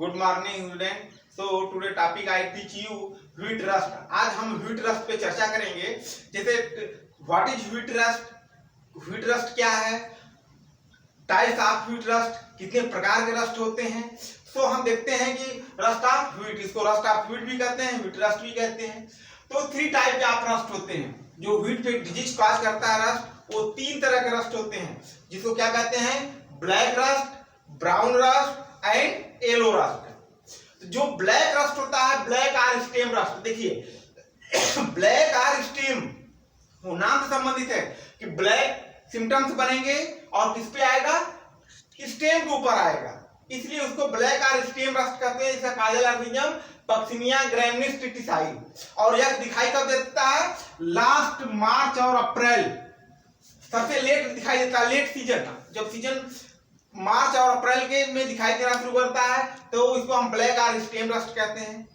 Good morning student. So today topic I teach you wheat rust. आज हम wheat rust पे चर्चा करेंगे। जैसे what is wheat rust, wheat rust क्या है, टाइप्स ऑफ व्हीट रस्ट, कितने प्रकार के रस्ट होते हैं। तो हम देखते हैं कि रस्ट ऑफ व्हीट, इसको रस्ट ऑफ व्हीट भी कहते हैं, व्हीट रस्ट भी कहते हैं। तो 3 टाइप ऑफ रस्ट होते हैं जो व्हीट पे डिजीज कॉज करता है। रस्ट वो 3 तरह के रस्ट होते हैं जिसको क्या कहते हैं, black rust, brown rust and yellow rust. जो ब्लैक रस्ट होता है, ब्लैक आर स्टेम रस्ट, देखिए ब्लैक आर स्टेम वो नाम से संबंधित है कि ब्लैक सिम्टम्स बनेंगे और किस पे आएगा, स्टेम के ऊपर आएगा, इसलिए उसको ब्लैक आर स्टेम रस्ट कहते हैं। इसका काजल ऑर्गेनिज्म पक्सिनिया ग्रैमिनीस ट्रिटिसाई, और यह दिखाई कब देता है, लास्ट मार्च और अप्रैल, सबसे लेट दिखाई देता है, लेट सीजन, जब सीजन मार्च और अप्रैल के में दिखाई देना शुरू करता है तो इसको हम ब्लैक आर स्टेम रस्ट कहते हैं।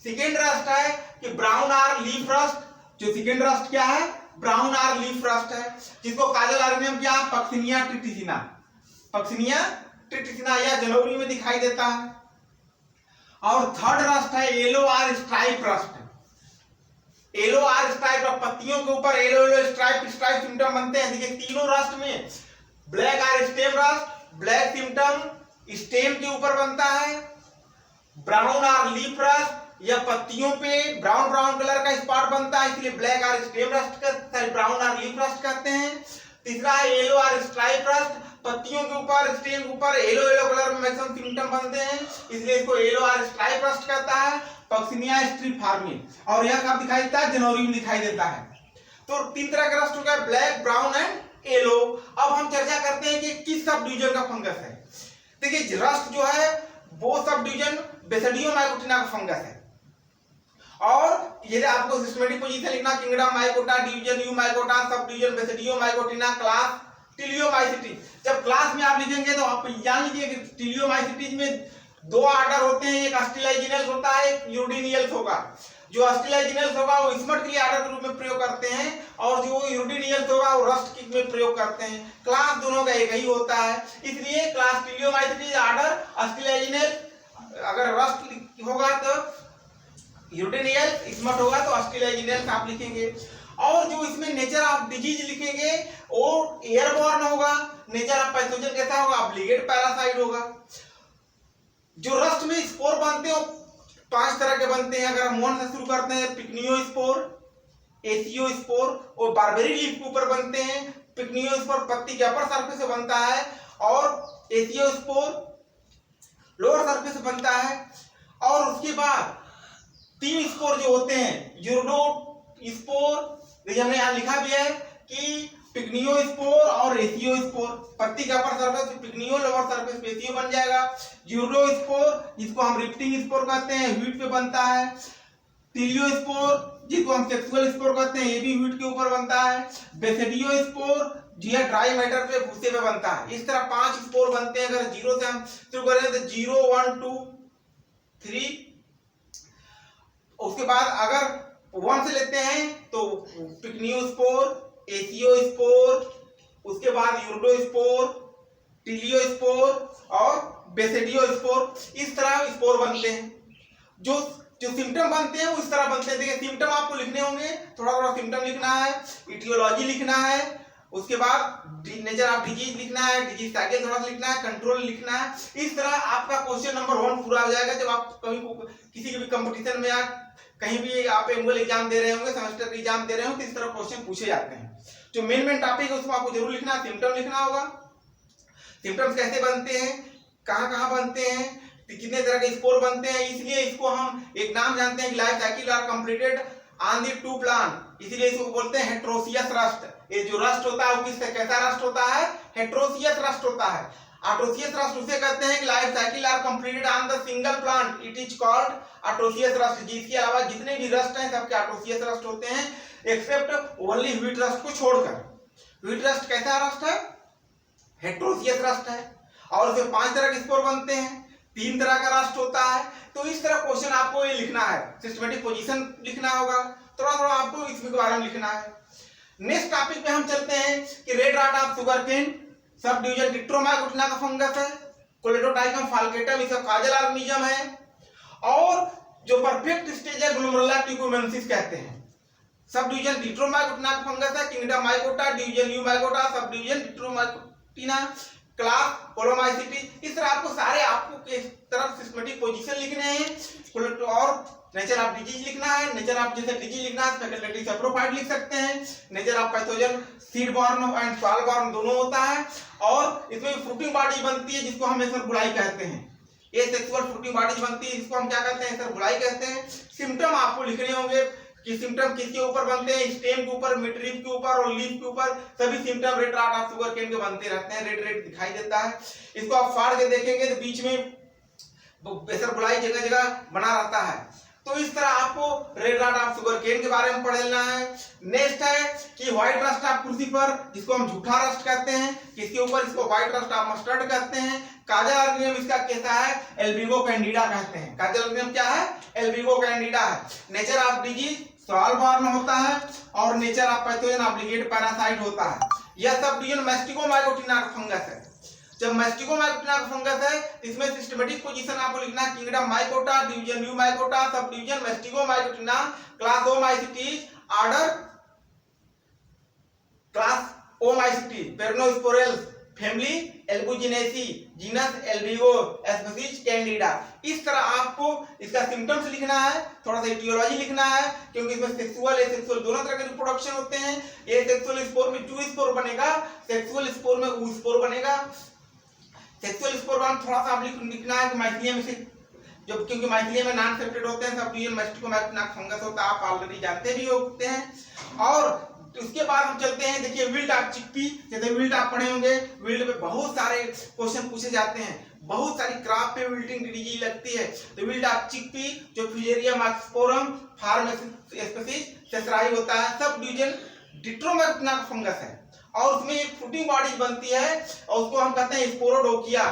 सेकेंड रस्ट है कि ब्राउन आर लीफ रस्ट। जो सेकेंड रस्ट क्या है, ब्राउन आर लीफ रस्ट है, जिसको काजल ऑर्गेनिज्म क्या, पक्सिनिया ट्रिटिसिना, पक्सिनिया ट्रिटिसिना या जनवरी में दिखाई देता है। और थर्ड रस्ट है yellow or stripe rust. Yellow or stripe, पत्तियों के ऊपर yellow yellow stripe stripe symptom बनते हैं। देखिए तीनों रस्ट में black or stem rust, black symptom stem के ऊपर बनता है। ब्राउन आर लीफ रस्ट, या पत्तियों पे ब्राउन ब्राउन कलर का स्पॉट बनता है, इसलिए ब्लैक आर स्टेम रस्ट का ब्राउन आर लीफ रस्ट कहते हैं। तीसरा है येलो आर स्ट्राइप रस्ट, पत्तियों के ऊपर स्टेम के ऊपर येलो येलो कलर में मैक्सिमम सिम्टम बनते हैं, इसलिए इसको येलो आर स्ट्राइप रस्ट कहता है, पक्सिनिया स्ट्रिपफॉर्मी। और यह कब दिखाई देता है, जनवरी में दिखाई देता है। तो 3 तरह का रस्ट हो गया, ब्लैक, ब्राउन एंड येलो। अब हम चर्चा करते हैं कि किस सब डिवीजन का फंगस है। देखिए रस्ट जो है वो सब डिवीजन बेसिडियोमाइकोटिना का फंगस है। और ये आपको सिस्टमेटिक पोजीशन लिखना, kingdom mycota, division eumycota, sub division बेसिडियोमाइकोटिना, class टिलियोमाइसिटी। जब क्लास में आप लिखेंगे तो आप जान लीजिए कि टिलियोमाइसिटीज में 2 ऑर्डर होते हैं, एक अस्टिलाइजिनल्स होता है, एक यूरिडिनियल्स होगा। जो अस्टिलाइजिनल्स होगा वो स्मट के लिए ऑर्डर के रूप में प्रयोग करते हैं, और जो यूरिडिनियल्स होगा वो रस्ट में प्रयोग करते हैं। क्लास दोनों का एक ही होता है, इसलिए क्लास टिलियोमाइसिटीज ऑर्डर अस्टिलाइजिनल, अगर रस्ट होगा तो यूरिडिनियल, स्मट होगा तो अस्टिलाइजिनल्स आप लिखेंगे। और जो इसमें नेचर ऑफ डिजीज लिखेंगे वो एयरबॉर्न होगा, नेचर ऑफ पैथोजन कैसा होगा, ऑब्लिगेट पैरासाइट होगा। जो रस्ट में स्पोर बनते हैं 5 तरह के बनते हैं। अगर हम वन से शुरू करते हैं, पिकनियोस्पोर, एसियोस्पोर, और बारबेरी लीफ के ऊपर बनते हैं। पिकनियोस्पोर पत्ती के अपर सरफेस से बनता है, और एसियोस्पोर लोअर सरफेस से बनता है। और उसके बाद 3 स्पोर जो होते हैं, यूरोडोस्पोर, हमने यहाँ लिखा भी है कि पिग्नियोस्पोर और एसियोस्पोर, पत्ती का upper surface pycnio, lower surface aecio बन जाएगा। यूरोस्पोर जिसको हम रिफ्टिंग स्पोर कहते हैं, व्हीट पे बनता है। टिलियोस्पोर जिसको हम सेक्सुअल स्पोर कहते हैं, ये भी व्हीट के ऊपर बनता है। बेसिडियोस्पोर जो ड्राई मैटर पे भूसे पे बनता है। इस तरह 5 स्पोर बनते हैं। अगर 0 से हम शुरू करें तो 0 1 2 3, उसके बाद अगर 1 से लेते हैं तो पिग्नियोस्पोर, एसियोस्पोर, उसके बाद यूरोडोस्पोर, टिलियोस्पोर और बेसिडियोस्पोर, इस तरह स्पोर बनते हैं। जो सिम्टम बनते हैं वो इस तरह बनते हैं। देखिए सिम्टम आपको लिखने होंगे, थोड़ा थोड़ा सिम्टम लिखना है, इटियोलॉजी लिखना है, उसके बाद नेचर ऑफ डिजीज लिखना है, डिजीज साइकिल थोड़ा सा लिखना है, कंट्रोल लिखना है। इस तरह आपका क्वेश्चन नंबर 1 पूरा हो जाएगा। जब आप कहीं किसी भी कंपटीशन में या कहीं भी आप एनुअल एग्जाम दे रहे होंगे, सेमेस्टर का एग्जाम दे रहे हो, तो इस तरह क्वेश्चन पूछे जाते हैं। जो मेन टॉपिक है उसको आपको जरूर लिखना है। सिम्टम लिखना होगा, सिम्टम्स कैसे बनते हैं, कहाँ कहाँ बनते हैं, कितने तरह के स्पोर बनते हैं, इसलिए इसको हम एक नाम जानते हैं कि life cycle are completed on the 2 plant, इसीलिए इसको बोलते हैं हेट्रोसियस रस्ट। ये जो रस्ट होता है वो कैसा रस्ट होता है, हेट्रोसियस रस्ट होता है। ऑटोसियस रस्ट उसे कहते हैं कि life cycle are completed on the single plant, it is called autoecious rust. जिसके अलावा जितने भी रस्ट हैं सबके ऑटोसियस रस्ट होते हैं, एक्सेप्ट ओनली व्हीट रस्ट को छोड़कर। व्हीट रस्ट कैसा रस्ट है, हेट्रोसियस रस्ट है, और उसमें 5 तरह के स्पोर बनते हैं, 3 तरह का रस्ट होता है। तो इस तरह क्वेश्चन आपको ये लिखना है, सिस्टमेटिक पोजीशन लिखना होगा, थोड़ा थोड़ा आपको इसके बारे में लिखना है। नेक्स्ट टॉपिक पे हम चलते हैं कि red rot of sugar cane sub division डिट्रोमाइकोटिना का फंगस है। कोलेडोडाइकम फाल्केटम इसका काजल ऑर्गेनिज्म है। और जो परफेक्ट स्टेज है ग्लोमेरुला ट्यूबरकुलेंसिस कहते हैं। सब डिवीजन डिट्रोमाइकोटिना का फंगस है। Kingdom mycota, division eumycota, sub division डिट्रोमाइकोटिना, class कोलोमाइसिटी। इस तरह आपको सारे आपको इस तरफ सिस्टमेटिक पोजीशन लिखने हैं और नेचर ऑफ डिजीज लिखना है। नेचर ऑफ जैसे डिजीज लिखना है फैकल्टेटिव सैप्रोफाइट लिख सकते हैं। Nature of pathogen seed born and soil born दोनों होता है। और इसमें फ्रूटिंग बॉडी बनती है जिसको हम एसरबुलाई कहते हैं। ये सेक्सुअल फ्रूटिंग बॉडी बनती है जिसको हम क्या कहते हैं, एसरबुलाई कहते हैं। सिम्टम आपको लिखने होंगे कि सिम्टम किसके ऊपर बनते हैं, स्टेम के ऊपर, मिडरीफ के ऊपर और लीफ के ऊपर। सभी symptom red rot of sugar cane के बनते रहते हैं। रेड रेड दिखाई देता है। इसको आप फाड़ के देखेंगे तो बीच में एसरबुलाई जगह जगह बना रहता है। तो इस तरह आपको red rot of sugar cane के बारे में पढ़ लेना है। नेक्स्ट है कि व्हाइट रस्ट ऑफ क्रूसिफर जिसको हम झूठा रस्ट कहते हैं। किसके ऊपर, इसको व्हाइट रस्ट ऑफ मस्टर्ड कहते हैं। काजल ऑर्गेनिज्म इसका कैसा है, एल्बिगो कैंडिडा कहते हैं। काजल ऑर्गेनिज्म क्या है, एल्बिगो कैंडिडा है। Nature of disease soil born होता है और nature of pathogen obligate parasite होता है। यह सब डिवीजन मैस्टिकोमाइकोटिना का फंगस है। जब मैस्टिकोमाइकोटिना का फंगस है इसमें सिस्टमेटिक पोजीशन आपको लिखना है kingdom mycota, division eumycota, sub division mastigomycotina, class oomycetes, order class oomycetes, peronosporales, family albuginaceae, genus albugo, species candida. इस तरह आपको इसका सिम्टम्स लिखना है, थोड़ा सा एटियोलॉजी लिखना है क्योंकि इसमें सेक्सुअल एसेक्सुअल दोनों तरह के रिप्रोडक्शन होते हैं। ये सेक्सुअल स्पोर में टू स्पोर बनेगा, सेक्सुअल स्पोर में ऊ स्पोर बनेगा। सेक्सुअल स्पोर में थोड़ा सा आप लिखना है कि माइथिलियम से जब क्योंकि माइथिलियम में नॉन सेप्टेड होते हैं, सब डिवीजन मैस्टिकोमाइकोटिना फंगस होता है, आप ऑलरेडी जानते भी होते हैं। और उसके बाद हम चलते हैं, देखिए विल्ट ऑफ चिकपी, जैसे विल्ट आप पढ़े होंगे। विल्ट पे बहुत सारे क्वेश्चन पूछे जाते हैं, बहुत सारी क्रॉप पे विल्टिंग डिजीज लगती है। तो विल्ट ऑफ चिकपी जो फ्यूजेरिया मार्क्सपोरम फार्म स्पीशीज सेसराई होता है, सब डिवीजन डिट्रोमाइकोटिना का फंगस है। और उसमें एक फ्रूटिंग बॉडी बनती है और उसको हम कहते हैं स्पोरोडोकिया।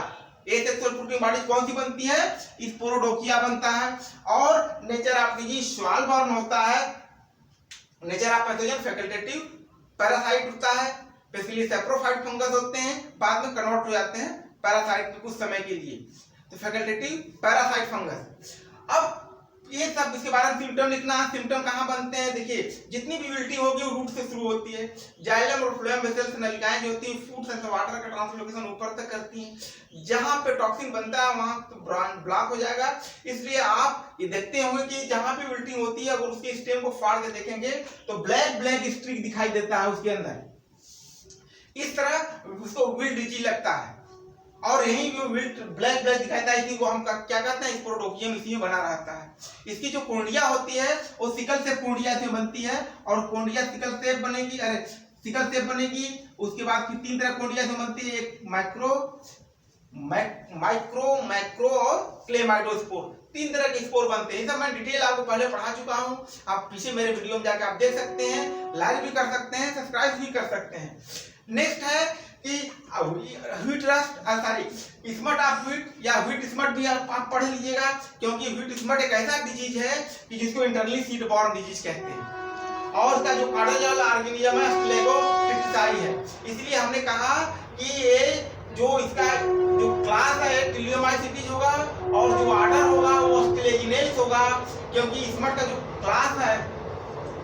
एसेक्सुअल फ्रूटिंग बॉडी कौन सी बनती है, स्पोरोडोकिया बनता है। और nature of disease soil born होता है। Nature of pathogen facultative parasite होता है। बेसिकली सैप्रोफाइट फंगस होते हैं, बाद में कन्वर्ट हो जाते हैं पैरासाइट में कुछ समय के लिए। तो फैकल्टेटिव पैरासाइट फंगस। अब ये सब इसके बारे में सिम्टम लिखना है। सिम्टम कहाँ बनते हैं, देखिए जितनी भी विल्टिंग होगी वो रूट से शुरू होती है। जाइलम और फ्लोएम वेसल्स नलिकाएं जो होती हैं फूड से वाटर का ट्रांसलोकेशन ऊपर तक करती हैं। जहां पे टॉक्सिन बनता है वहां तो ब्लॉक हो जाएगा। इसलिए आप ये देखते होंगे कि जहां पे विल्टिंग होती है अगर उसके स्टेम को फाड़ के देखेंगे तो ब्लैक ब्लैक स्ट्रिक दिखाई देता है उसके अंदर। इस तरह उसको विल्ट डिजीज लगता है। और यही जो विल्ट ब्लैक ब्लैक दिखाता है इसी को हम क्या कहते हैं, स्पोरोडोकियम इसी में बना रहता है। इसकी जो कोंडिया होती है वो सिकल सेप कोंडिया से बनती है और कोंडिया सिकल सेप बनेगी, सिकल सेप बनेगी। उसके बाद फिर तीन तरह कोंडिया से बनती है, एक माइक्रो और क्लेमाइडोस्पोर। तीन तरह के स्पोर बनते हैं। सब मैं डिटेल आपको पहले पढ़ा चुका हूं, आप पीछे मेरे वीडियो में जाकर आप देख सकते हैं, लाइक भी कर सकते हैं, सब्सक्राइब भी कर सकते हैं। नेक्स्ट है कि wheat rust, sorry smut of wheat या व्हीट स्मट भी आप पढ़ लीजिएगा क्योंकि व्हीट स्मट एक ऐसा डिजीज है कि जिसको इंटरनली सीड बॉर्न डिजीज कहते हैं। और इसका जो काडोजल ऑर्गेनिज्म है स्टेगोटिप्साई है। इसलिए हमने कहा कि ये जो इसका जो क्लास है टिलियोमाइसिटीज होगा और जो ऑर्डर होगा वो स्टेलेजिनेल्स होगा क्योंकि स्मट का जो क्लास है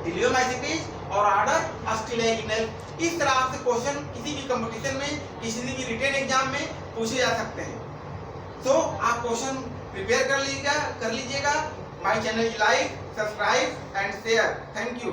टिलियोमाइसिटीज और ऑर्डर स्टेलेजिनेल्स। इस तरह से क्वेश्चन किसी भी कंपटीशन में, किसी भी रिटन एग्जाम में पूछे जा सकते हैं। तो आप क्वेश्चन प्रिपेयर कर लीजिएगा। My channel like, subscribe and share. Thank you.